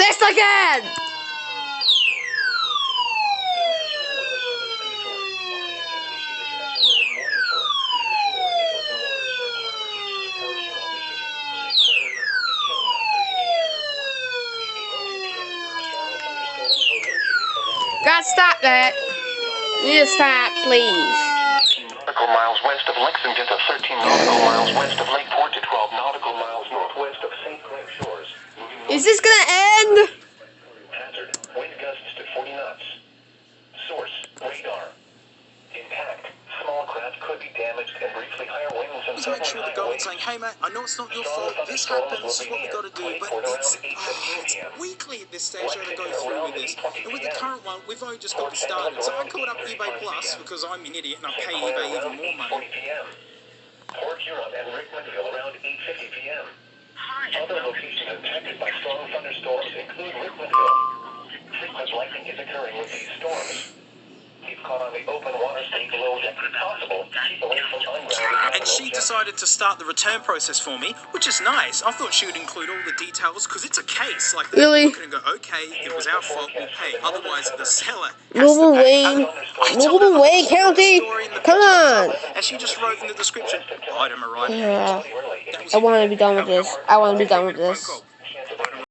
this again! God, stop that. You just stop, please. Nautical miles west of Lexington to 13 nautical miles west of Lakeport to 12 nautical miles northwest of St. Clair Shores. Is this gonna end? Hazard. Wind gusts to 40 knots. Source. Radar. Impact. Small craft could be damaged and briefly higher winds and To make sure the guy saying, hey mate, I know it's not your fault, this happens, this is what we got to do, but it's weekly at this stage I got to go through with this. And with the current one, we've only just got started. So I called up eBay Plus because I'm an idiot and I pay eBay even more money. Port Huron and Rickmanville around 8:50 p.m. Other locations impacted by strong thunderstorms include Rickmanville. Frequent lightning is occurring with these storms. Keep caught on the open water, stay below deck if possible. Keep away from ungrounded. And she decided to start the return process for me, which is nice. I thought she would include all the details because it's a case. Like, really? Look and go, okay, it was our fault, we'll pay. Otherwise, the seller has Noble to pay. Wayne. Noble Wayne County. Come on. And she just wrote in the description, item arrived. I want to be done with this. I want to be done with this.